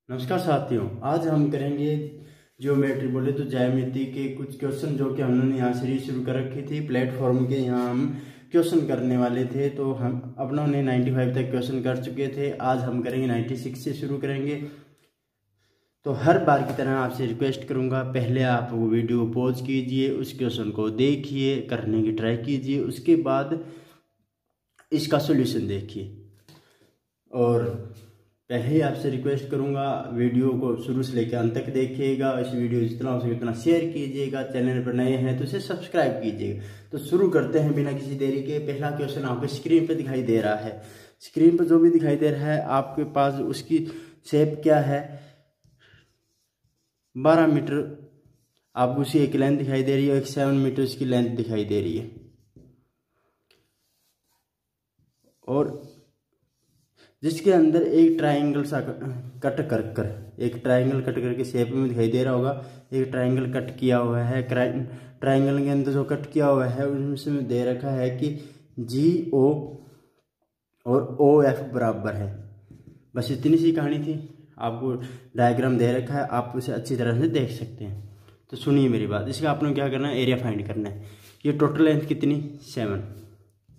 नमस्कार साथियों, आज हम करेंगे ज्योमेट्री बोले तो ज्यामिति के कुछ क्वेश्चन जो कि हमने यहाँ सीरीज शुरू कर रखी थी प्लेटफॉर्म के। यहाँ हम क्वेश्चन करने वाले थे तो हम अपनों ने 95 तक क्वेश्चन कर चुके थे। आज हम करेंगे 96 से शुरू करेंगे। तो हर बार की तरह आपसे रिक्वेस्ट करूँगा, पहले आप वो वीडियो पॉज कीजिए, उस क्वेश्चन को देखिए, करने की ट्राई कीजिए, उसके बाद इसका सोल्यूशन देखिए। और पहले ही आपसे रिक्वेस्ट करूंगा, वीडियो को शुरू से लेकर अंत तक देखिएगा। इस वीडियो जितना हो सके उतना शेयर कीजिएगा। चैनल पर नए हैं तो इसे सब्सक्राइब कीजिएगा। तो शुरू करते हैं बिना किसी देरी के। पहला क्वेश्चन आपको स्क्रीन पर दिखाई दे रहा है। स्क्रीन पर जो भी दिखाई दे रहा है आपके पास उसकी शेप क्या है, 12 मीटर आपको उसी एक लेंथ दिखाई दे रही है, एक 7 मीटर उसकी लेंथ दिखाई दे रही है। और जिसके अंदर एक ट्रायंगल सा कट करके शेप में दिखाई दे रहा होगा। एक ट्रायंगल कट किया हुआ है। ट्रायंगल के अंदर जो कट किया हुआ है उसमें दे रखा है कि GO और OF बराबर है। बस इतनी सी कहानी थी। आपको डायग्राम दे रखा है, आप उसे अच्छी तरह से देख सकते हैं। तो सुनिए मेरी बात। इसका आपने क्या करना है, एरिया फाइंड करना है। ये टोटल लेंथ कितनी, 7।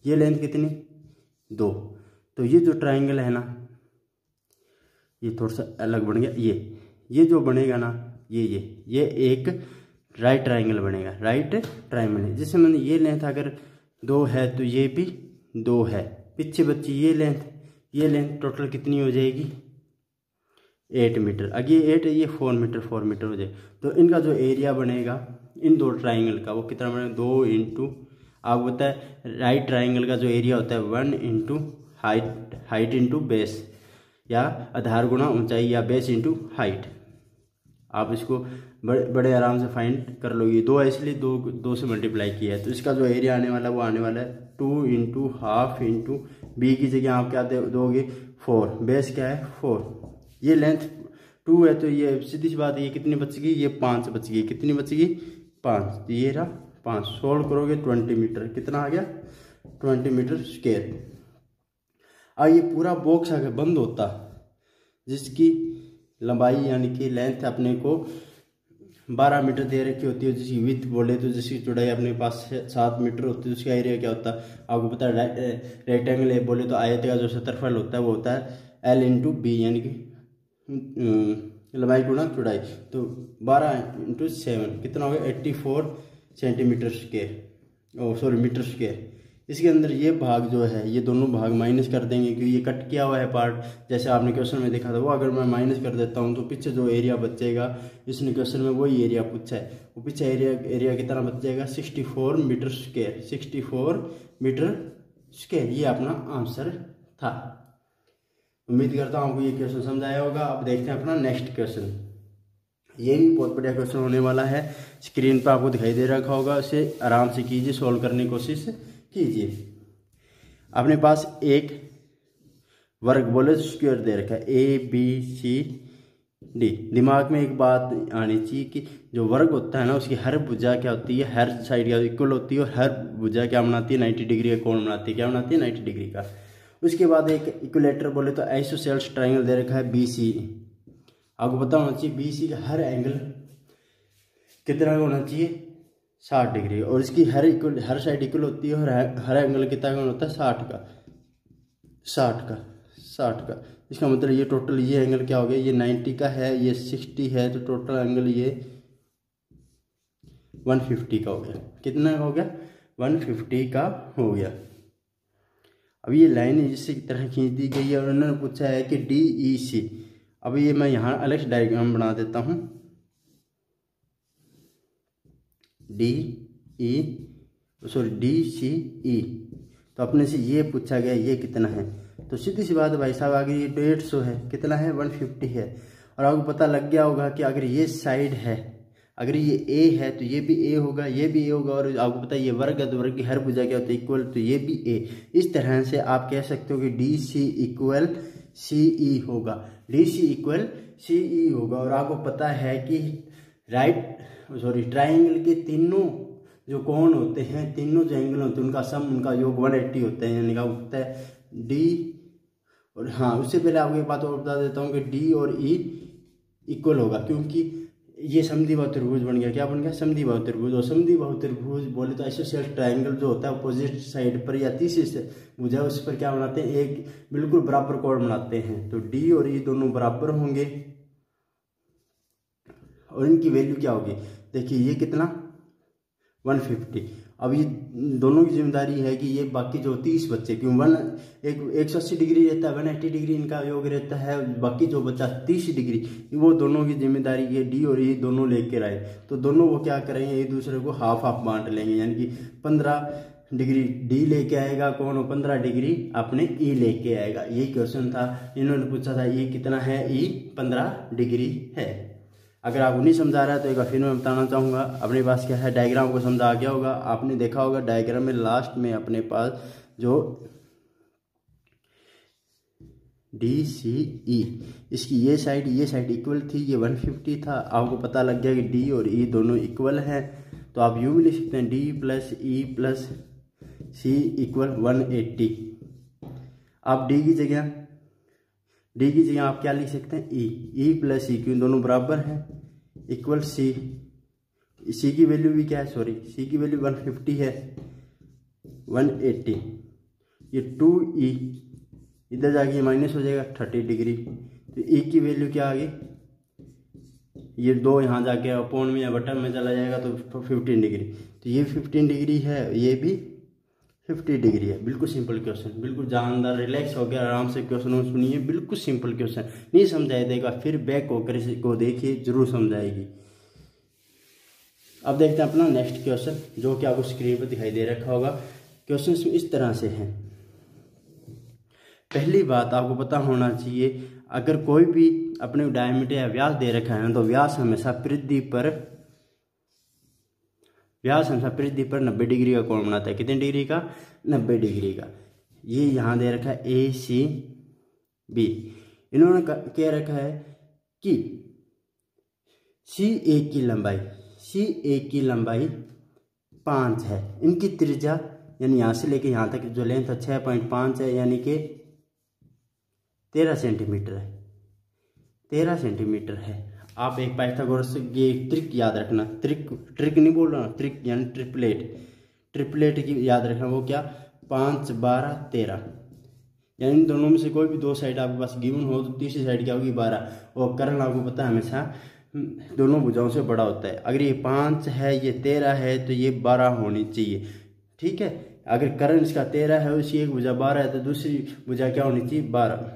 ये लेंथ कितनी, 2। तो ये जो ट्रायंगल है ना, ये थोड़ा सा अलग बन गया। ये जो बनेगा ना, ये एक राइट ट्रायंगल बनेगा। राइट ट्रायंगल जिससे मैंने ये लेंथ अगर 2 है तो ये भी 2 है। पीछे बच्ची ये लेंथ टोटल कितनी हो जाएगी, 8 मीटर। अगर ये 8 है, ये 4 मीटर हो जाए। तो इनका जो एरिया बनेगा इन दो ट्राइंगल का, वो कितना बनेगा, 2 इंटू, आपको पता है राइट ट्राइंगल का जो एरिया होता है 1 इंटू हाइट इंटू बेस, या आधार गुणा ऊंचाई, या बेस इंटू हाइट। आप इसको बड़े आराम से फाइंड कर लो। ये 2 है इसलिए 2 से मल्टीप्लाई किया है। तो इसका जो एरिया आने वाला है वो आने वाला है 2 इंटू हाफ इंटू बी की जगह आप क्या दोगे, 4। बेस क्या है, 4। ये लेंथ 2 है तो ये सीधी सी बात, ये कितनी बच गई, ये 5 बच गई। कितनी बच गई, 5। तो ये रहा 5। सोल्व करोगे 20 मीटर। कितना आ गया, 20 मीटर स्क्वायर। अब ये पूरा बॉक्स अगर बंद होता, जिसकी लंबाई यानी कि लेंथ अपने को 12 मीटर दे रखी होती है, जिसकी विड्थ बोले तो जिसकी चौड़ाई अपने पास 7 मीटर होती है, उसका एरिया क्या होता है आपको पता है। रेक्टेंगल है बोले तो आयत का जो क्षेत्रफल होता है वो होता है L इंटू बी, यानी कि लंबाई गुणा चौड़ाई। तो 12 इंटू 7 कितना हो गया, 84 सेंटीमीटर स्क्वायर, मीटर स्क्वायर। इसके अंदर ये भाग जो है, ये दोनों भाग माइनस कर देंगे क्योंकि ये कट किया हुआ है पार्ट, जैसे आपने क्वेश्चन में देखा था। वो अगर मैं माइनस कर देता हूँ तो पीछे जो एरिया बचेगा, इसने क्वेश्चन में वही एरिया पूछा है, वो पीछे एरिया कितना बच जाएगा, 64 मीटर स्क्वायर। 64 मीटर स्क्वायर ये अपना आंसर था। उम्मीद करता हूँ आपको ये क्वेश्चन समझ आया होगा। अब देखते हैं अपना नेक्स्ट क्वेश्चन। ये भी बहुत बढ़िया क्वेश्चन होने वाला है। स्क्रीन पर आपको दिखाई दे रखा होगा, उसे आराम से कीजिए, सोल्व करने की कोशिश कीजिए। अपने पास एक वर्ग बोले स्क्वायर दे रखा है ABCD। दिमाग में एक बात आनी चाहिए कि जो वर्ग होता है ना, उसकी हर भुजा क्या होती है, हर साइड का इक्वल होती है, और हर भुजा क्या बनाती है, 90 डिग्री का कोण बनाती है। क्या बनाती है, 90 डिग्री का। उसके बाद एक इक्विलेटर बोले तो आइसोसेल्स ट्राइंगल दे रखा है BC। आपको पता होना चाहिए BC का हर एंगल कितना का होना चाहिए, 60 डिग्री, और इसकी हर साइड इक्वल होती है, और हर एंगल कितना का होता है, 60 का। इसका मतलब ये टोटल ये एंगल क्या हो गया, ये 90 का है, ये 60 है, तो टोटल एंगल ये 150 का हो गया। कितना का हो गया, 150 का हो गया। अब ये लाइन इसी तरह खींच दी गई है और उन्होंने पूछा है कि DEC। अब ये मैं यहाँ अलग डायग्राम बना देता हूँ, DCE। तो अपने से ये पूछा गया ये कितना है, तो सीधी सी बात भाई साहब, आगे ये 150 है, कितना है, 150 है। और आपको पता लग गया होगा कि अगर ये साइड है, अगर ये A है तो ये भी A होगा, ये भी A होगा, और आपको पता है ये वर्ग है तो वर्ग की हर भुजा क्या होती है, इक्वल, तो ये भी A। इस तरह से आप कह सकते हो कि DC इक्वल CE होगा, DC इक्वल CE होगा। और आपको पता है कि ट्राइंगल के तीनों जो कोण होते हैं, तीनों जो एंगल होते हैं, उनका सम, उनका योग 180 होता है, यानी कि आपको पता है D। और हाँ, उससे पहले आपको एक बात और बता देता हूँ कि D और E इक्वल होगा, क्योंकि ये समद्विबाहु त्रिभुज बन गया। क्या बन गया? समद्विबाहु त्रिभुज। और समद्विबाहु त्रिभुज बोले तो आइसोसेलेस ट्रायंगल जो होता है अपोजिट साइड पर या तीसरी भुजा उस पर क्या बनाते हैं? एक बिल्कुल बराबर कोण बनाते हैं। तो डी और ई दोनों बराबर होंगे और इनकी वैल्यू क्या होगी? देखिए ये कितना 150। अब ये दोनों की जिम्मेदारी है कि ये बाकी जो 30 बच्चे, क्यों 180 डिग्री रहता है, 180 डिग्री इनका योग रहता है, बाकी जो बचा 30 डिग्री, वो दोनों की जिम्मेदारी है डी और ई दोनों लेकर आए। तो दोनों वो क्या करेंगे? एक दूसरे को हाफ हाफ बांट लेंगे, यानी कि 15 डिग्री डी लेके आएगा कौन, 15 डिग्री अपने ई लेके आएगा। यही क्वेश्चन था, इन्होंने पूछा था ई कितना है? ई 15 डिग्री है। अगर आपको नहीं समझा रहा है तो एक बार फिर मैं बताना चाहूँगा, अपने पास क्या है, डायग्राम को समझा आ गया होगा। आपने देखा होगा डायग्राम में लास्ट में अपने पास जो डी सी ई, इसकी ये साइड इक्वल थी, ये 150 था। आपको पता लग गया कि डी और ई दोनों इक्वल हैं, तो आप यूँ भी लिख सकते हैं डी प्लस ई प्लस सी इक्वल 180। आप डी की जगह आप क्या लिख सकते हैं? ई प्लस ई, क्यों दोनों बराबर हैं, इक्वल सी। सी की वैल्यू भी क्या है? सॉरी, सी की वैल्यू 150 है, 180। ये 2e इधर जाके माइनस हो जाएगा 30 डिग्री। तो ई की वैल्यू क्या आ गई? ये 2 यहाँ जाके अपॉन में या बटन में चला जाएगा तो 15 डिग्री। तो ये 15 डिग्री है, ये भी 50 डिग्री है। बिल्कुल सिंपल क्वेश्चन, बिल्कुल जानदार, रिलैक्स हो गया, आराम से क्वेश्चन सुनिए। बिल्कुल सिंपल क्वेश्चन, नहीं समझाई देगा फिर बैक होकर इसको देखिए, जरूर समझाएगी। अब देखते हैं अपना नेक्स्ट क्वेश्चन, जो कि आपको स्क्रीन पर दिखाई दे रखा होगा। क्वेश्चन इस तरह से है। पहली बात आपको पता होना चाहिए, अगर कोई भी अपने डायमीटर या व्यास दे रखा है तो व्यास हमेशा परिधि पर 90 डिग्री का कोण बनाता है। कितने डिग्री का? 90 डिग्री का। ये यहाँ दे रखा है ए सी बी। इन्होंने क्या रखा है कि सी ए की लंबाई 5 है। इनकी त्रिज्या यानी यहाँ से लेके यहाँ तक जो लेंथ है 6.5 है, यानी कि 13 सेंटीमीटर है। 13 सेंटीमीटर है। आप एक पाइथागोरस की ट्रिक याद रखना, ट्रिक नहीं बोल रहा, ट्रिक यानी ट्रिपलेट की याद रखना। वो क्या? 5, 12, 13, यानी इन दोनों में से कोई भी 2 साइड आपके पास गिवन हो तो तीसरी साइड क्या होगी? 12। और कर्ण आपको पता है हमेशा दोनों भुजाओं से बड़ा होता है। अगर ये 5 है, ये 13 है, तो ये 12 होनी चाहिए। ठीक है, अगर कर्ण इसका 13 है, उसकी एक भुजा 12 है, तो दूसरी भुजा क्या होनी चाहिए? 12।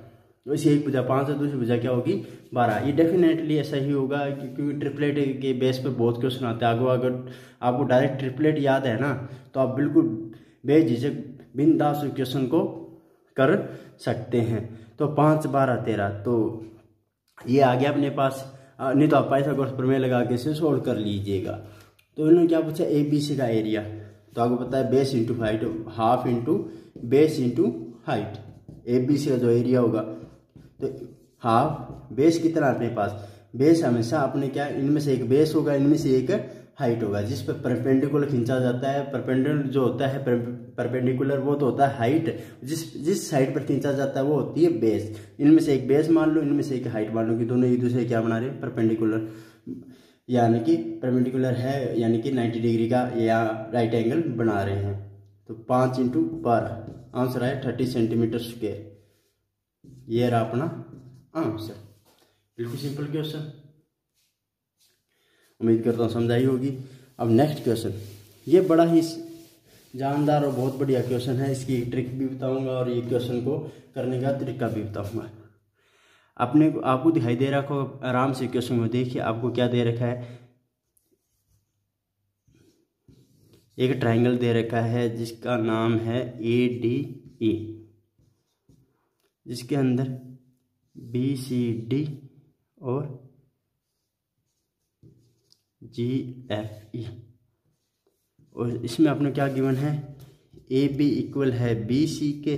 वैसे एक भुजा 5 है, दूसरी भुजा क्या होगी? 12। ये डेफिनेटली ऐसा ही होगा, क्योंकि ट्रिपलेट के बेस पे बहुत क्वेश्चन आते हैं। अगर आपको डायरेक्ट ट्रिपलेट याद है ना, तो आप बिल्कुल बेझिझक बिंदास क्वेश्चन को कर सकते हैं। तो 5, 12, 13, तो ये आ गया अपने पास। नहीं तो आप पाइथागोरस प्रमेय लगा के इसे सोल्व कर लीजिएगा। तो इन्होंने क्या पूछा? ए बी सी का एरिया। तो आपको पता है base into height, half into base into height. A B C का जो एरिया होगा, तो हाफ बेस कितना अपने पास? बेस हमेशा अपने क्या, इनमें से एक बेस होगा, इनमें से एक हाइट होगा, जिस पर परपेंडिकुलर खींचा जाता है। परपेंडिकुलर जो होता है, परपेंडिकुलर वो तो होता है हाइट, जिस साइड पर खींचा जाता है वो होती है बेस। इनमें से एक बेस मान लो, इनमें से एक हाइट मान लो, कि दोनों एक दूसरे क्या बना रहे हैं? परपेंडिकुलर, यानी कि परपेंडिकुलर है, यानी कि 90 डिग्री का या राइट एंगल बना रहे हैं। तो 5 × 12, आंसर है 30 सेंटीमीटर स्क्वायर। ये रहा अपना आंसर। बिल्कुल सिंपल क्वेश्चन, उम्मीद करता हूँ समझ आई होगी। अब नेक्स्ट क्वेश्चन, ये बड़ा ही जानदार और बहुत बढ़िया क्वेश्चन है। इसकी ट्रिक भी बताऊंगा और ये क्वेश्चन को करने का तरीका भी बताऊंगा। आपको दिखाई दे रखा हो, आराम से क्वेश्चन में देखिए। आपको क्या दे रखा है? एक ट्रायंगल दे रखा है जिसका नाम है ADE, जिसके अंदर BCD और GFE, और इसमें अपने क्या गिवन है? AB इक्वल है BC के,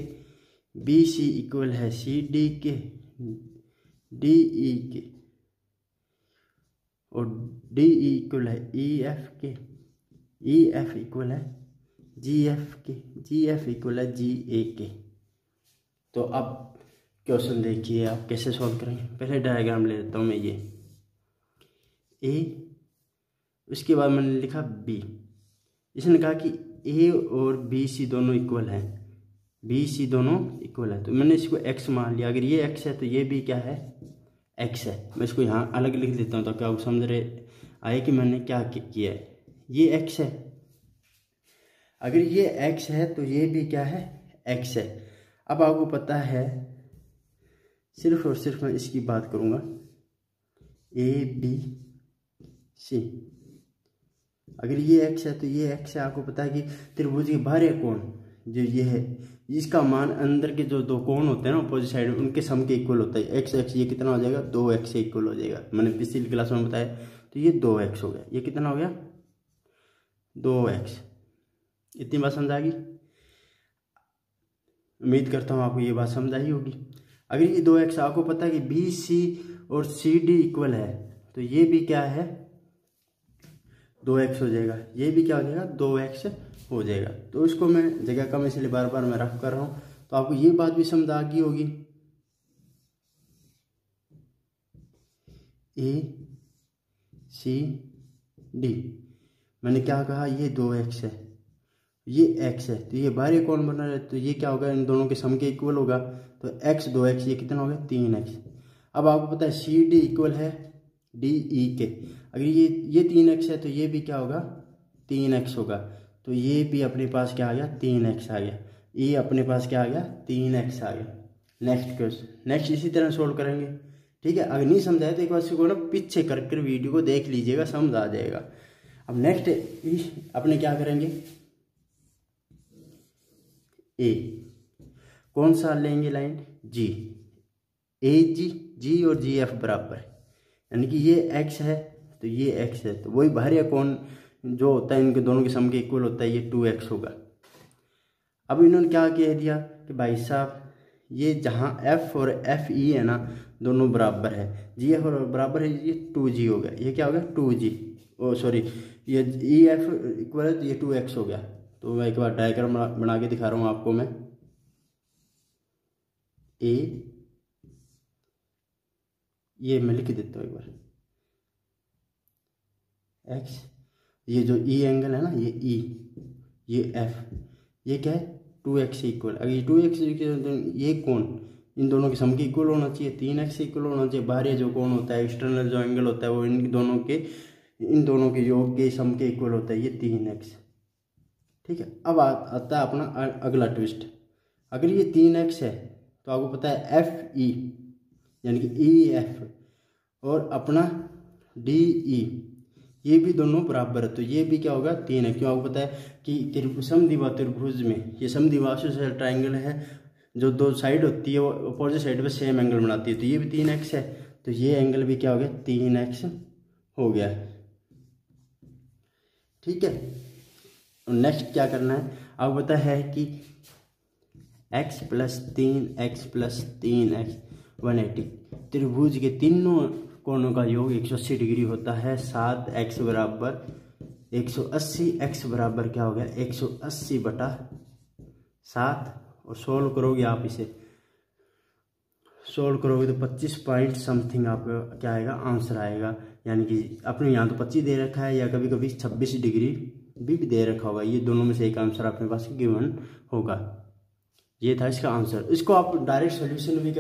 BC इक्वल है CD के, DE के, और DE इक्वल है EF के, EF इक्वल है GF के, GF इक्वल है GA के। तो अब क्वेश्चन देखिए आप कैसे सॉल्व करेंगे। पहले डायग्राम ले लेता हूँ मैं। ये ए, उसके बाद मैंने लिखा बी। इसने कहा कि ए और बी सी दोनों इक्वल हैं, बी सी दोनों इक्वल है, तो मैंने इसको एक्स मान लिया। अगर ये एक्स है तो ये भी क्या है, एक्स है। मैं इसको यहाँ अलग लिख देता हूँ ताकि आपको समझ रहे आए कि मैंने क्या किया है। ये एक्स है, अगर ये एक्स है तो ये भी क्या है, एक्स है। अब आपको पता है, सिर्फ और सिर्फ मैं इसकी बात करूँगा, ए बी सी। अगर ये एक्स है तो ये एक्स है। आपको पता है कि त्रिभुज के बाहरी कोण जो ये है, इसका मान अंदर के जो दो कोण होते हैं ना अपोजिट साइड में, उनके सम के इक्वल होता है। एक्स एक्स ये कितना हो जाएगा, 2x से इक्वल हो जाएगा। मैंने पिछली क्लास में बताया, तो ये 2x हो गया। ये कितना हो गया, 2x। इतनी बात समझ आ गई? उम्मीद करता हूँ आपको ये बात समझ आई होगी। अगर ये 2x, आपको पता है कि बी सी और सी डी इक्वल है, तो ये भी क्या है, 2x हो जाएगा। ये भी क्या हो जाएगा, 2x हो जाएगा। तो इसको मैं जगह कम इसलिए बार बार मैं रफ कर रहा हूँ, तो आपको ये बात भी समझ आ गई होगी। ए सी डी, मैंने क्या कहा, ये 2x है, ये x है, तो ये बाहरी कोण बना रहे, तो ये क्या होगा, इन दोनों के सम के इक्वल होगा। तो x 2x, ये कितना हो गया, 3x। अब आपको पता है सी डी इक्वल है डी ई के। अगर ये 3x है तो ये भी क्या होगा, 3x होगा। तो ये भी अपने पास क्या आ गया, 3x आ गया। ये अपने पास क्या आ गया, 3x आ गया। नेक्स्ट क्वेश्चन, नेक्स्ट इसी तरह सोल्व करेंगे, ठीक है। अगर नहीं समझाए तो एक बार इसको ना पीछे कर वीडियो को देख लीजिएगा, समझ आ जाएगा। अब नेक्स्ट अपने क्या करेंगे, ए, कौन सा लेंगे लाइन, जी, ए जी, जी और जी एफ बराबर है, यानी कि ये x है तो ये x है, तो वही बाहरी कोण जो होता है इनके दोनों के सम के इक्वल होता है, ये 2x होगा। अब इन्होंने क्या कह दिया कि भाई साहब ये जहाँ f और fe है ना, दोनों बराबर है, जी एफ और बराबर है, ये 2g हो गया। ये क्या हो गया, 2g, ओ सॉरी, ये ई एफ इक्वल है तो ये 2x हो गया। तो मैं एक बार डायग्राम बना के दिखा रहा हूँ आपको मैं। ए, ये मैं लिख देता हूँ एक बार, एक्स, ये जो ई एंगल है ना, ये ई, ये एफ, ये क्या है, 2x से इक्वल। अगर ये 2x ये कोण इन दोनों के सम के इक्वल होना चाहिए, 3x से इक्वल होना चाहिए। बाहरी जो कोण होता है, एक्सटर्नल जो एंगल होता है, वो इन दोनों के योग के सम के इक्वल होता है, ये 3x, ठीक है। अब आता है अपना अगला ट्विस्ट। अगर ये 3x है तो आपको पता है एफ ई यानी कि ई एफ और अपना डी ई, ये भी दोनों बराबर है, तो ये भी क्या होगा, 3 है। क्यों, आपको पता है कि समद्विबाहु त्रिभुज में, ये समद्विबाहु ट्राइंगल है, जो दो साइड होती है वो अपोजिट साइड पे सेम एंगल बनाती है, तो ये भी 3x है, तो ये एंगल भी क्या हो गया, 3x हो गया, ठीक है। नेक्स्ट क्या करना है, आपको पता है कि x + 3x + 3x 180, त्रिभुज के तीनों कोणों का योग 180 डिग्री होता है। 7x बराबर 180, x बराबर क्या हो गया, 180/7, और सोल्व करोगे आप, इसे सोल्व करोगे तो 25 पॉइंट समथिंग आपका क्या आएगा, आंसर आएगा। यानी कि अपने यहाँ तो 25 दे रखा है, या कभी कभी 26 डिग्री भी दे रखा होगा, ये दोनों में से एक आंसर अपने पास गिवन होगा। ये था इसका आंसर। इसको आप डायरेक्ट सोल्यूशन भी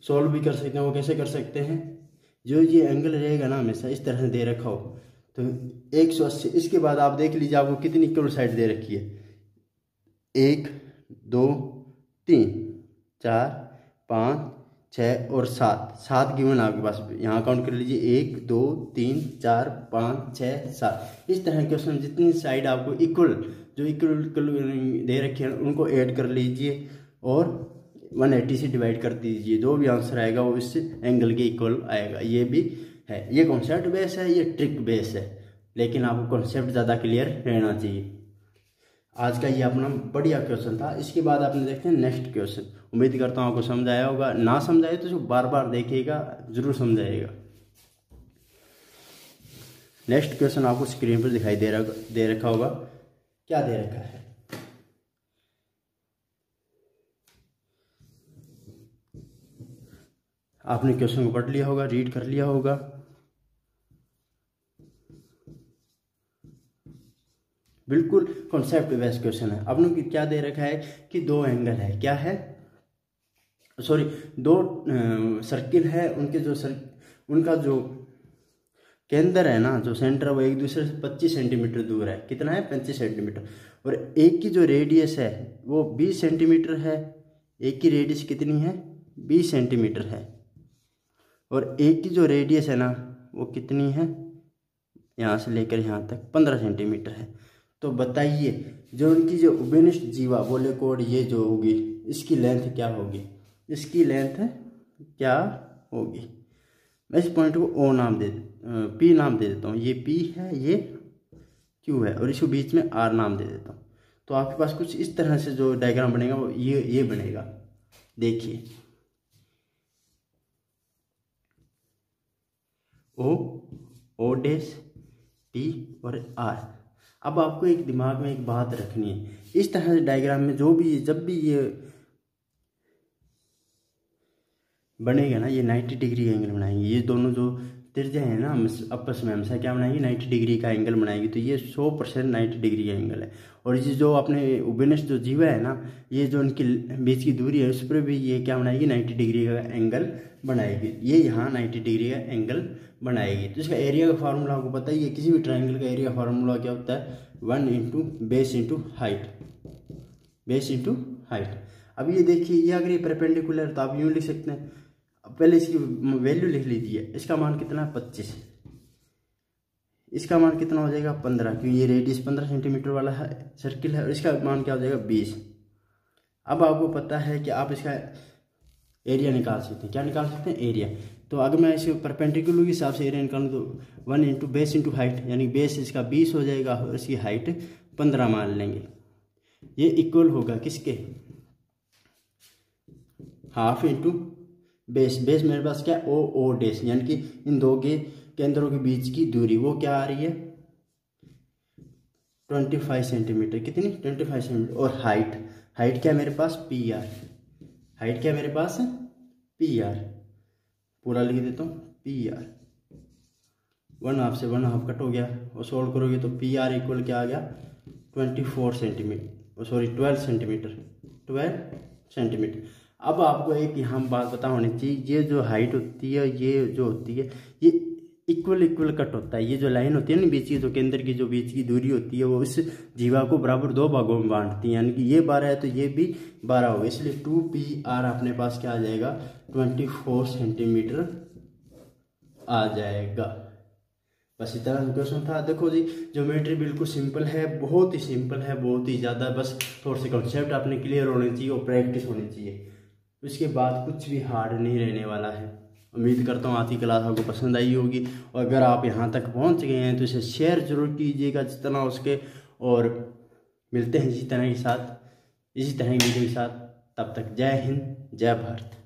सोल्व भी कर सकते हैं। वो कैसे कर सकते हैं, जो ये एंगल रहेगा ना हमेशा इस तरह से दे रखा हो, तो 180, इसके बाद आप देख लीजिए आपको कितनी इक्वल साइड दे रखी है, 1 2 3 4 5 6 और 7 गिवन आपके पास। यहाँ काउंट कर लीजिए, 1 2 3 4 5 6 7। इस तरह के क्वेश्चन जितनी साइड आपको इक्वल दे रखे हैं उनको ऐड कर लीजिए और 180 से डिवाइड कर दीजिए। जो भी आंसर आएगा वो इस एंगल के इक्वल आएगा। ये भी है, ये कॉन्सेप्ट बेस है, ये ट्रिक बेस है, लेकिन आपको कॉन्सेप्ट ज़्यादा क्लियर रहना चाहिए। आज का ये अपना बढ़िया क्वेश्चन था। इसके बाद आपने देखते हैं नेक्स्ट क्वेश्चन। उम्मीद करता हूँ आपको समझ आया होगा, ना समझाए तो जो बार बार देखिएगा जरूर समझाइएगा। नेक्स्ट क्वेश्चन आपको स्क्रीन पर दिखाई दे रखा होगा। क्या दे रखा है, आपने क्वेश्चन को पढ़ लिया होगा, रीड कर लिया होगा। बिल्कुल कॉन्सेप्ट बेस्ड क्वेश्चन है। अब उनकी क्या दे रखा है कि दो एंगल है, क्या है, सॉरी, दो सर्किल है, उनका जो केंद्र है ना, जो सेंटर है वो एक दूसरे से 25 सेंटीमीटर दूर है। कितना है? 25 सेंटीमीटर। और एक की जो रेडियस है वो 20 सेंटीमीटर है। एक की रेडियस कितनी है? 20 सेंटीमीटर है। और एक की जो रेडियस है ना वो कितनी है? यहाँ से लेकर यहाँ तक 15 सेंटीमीटर है। तो बताइए जो उनकी जो उभयनिष्ठ जीवा बोले कोड ये जो होगी इसकी लेंथ क्या होगी? इसकी लेंथ क्या होगी? मैं इस पॉइंट को ओ नाम पी नाम दे देता हूँ। ये पी है, ये क्यू है, और इसको बीच में आर नाम दे देता हूँ। तो आपके पास कुछ इस तरह से जो डायग्राम बनेगा वो ये बनेगा। देखिए ओ डैश पी और आर। अब आपको एक दिमाग में एक बात रखनी है, इस तरह से डायग्राम में जब भी ये बनेगा ना, ये 90 डिग्री एंगल बनाएंगे। ये दोनों जो त्रिज्या है ना आपस में हमेशा क्या बनाएंगे? 90 डिग्री का एंगल बनाएंगे। तो ये 100% 90 डिग्री का एंगल है। और ये जो अपने उभयनिष्ठ जो जीवा है ना, ये जो उनकी बीच की दूरी है उस पर भी ये क्या बनाएगी? 90 डिग्री का एंगल बनाएगी। ये यहाँ 90 डिग्री का एंगल बनाएगी। तो इसका एरिया का फार्मूला आपको पता ही है, किसी भी ट्राइंगल का एरिया फार्मूला क्या होता है? 1 into base into height, base into height. अब ये देखिए, ये अगर ये परपेंडिकुलर है तो आप यूँ लिख सकते हैं। पहले इसकी वैल्यू लिख लीजिए। इसका मान कितना है? 25। इसका मान कितना हो जाएगा? 15, क्योंकि ये रेडियस 15 सेंटीमीटर वाला है सर्किल है। और इसका मान क्या हो जाएगा? 20। अब आपको पता है कि आप इसका एरिया निकाल सकते हैं। क्या निकाल सकते हैं? एरिया। तो अगर मैं इसके परपेंडिकुलर के हिसाब से एरिया निकालूँ तो 1 इंटू बेस इंटू हाइट, यानी बेस इसका 20 हो जाएगा और इसकी हाइट 15 मान लेंगे। ये इक्वल होगा किसके? Half into base. बेस मेरे पास क्या? ओ डैश, यानी कि इन दो के केंद्रों के बीच की दूरी वो क्या आ रही है? 25 सेंटीमीटर। कितनी? 25 सेंटीमीटर। और हाइट क्या मेरे पास? P R. हाइट क्या मेरे पास है? P R. पूरा लिख देता हूँ, पी आर। 1/2 से 1/2 कट हो गया और सोल्व करोगे तो पी आर इक्वल क्या आ गया? 24 सेंटीमीटर, सॉरी 12 सेंटीमीटर, 12 सेंटीमीटर। अब आपको एक यहाँ बात पता होनी चाहिए, ये जो हाइट होती है, ये जो होती है, ये इक्वल कट होता है। ये जो लाइन होती है ना बीच की, जो केंद्र की जो बीच की दूरी होती है, वो इस जीवा को बराबर 2 भागों में बांटती है। यानी कि ये 12 है तो ये भी 12 होगा। इसलिए 2pr अपने पास क्या आ जाएगा? 24 सेंटीमीटर आ जाएगा। बस इतना क्वेश्चन था। देखो जी, ज्योमेट्री बिल्कुल सिंपल है, बहुत ही सिंपल है, बहुत ही ज़्यादा। बस थोड़े से कॉन्सेप्ट अपने क्लियर होने चाहिए और प्रैक्टिस होनी चाहिए। उसके बाद कुछ भी हार्ड नहीं रहने वाला है। उम्मीद करता हूँ आज की क्लास आपको पसंद आई होगी। और अगर आप यहाँ तक पहुँच गए हैं तो इसे शेयर जरूर कीजिएगा जितना उसके। और मिलते हैं इसी तरह की वीडियो के साथ। तब तक जय हिंद, जय भारत।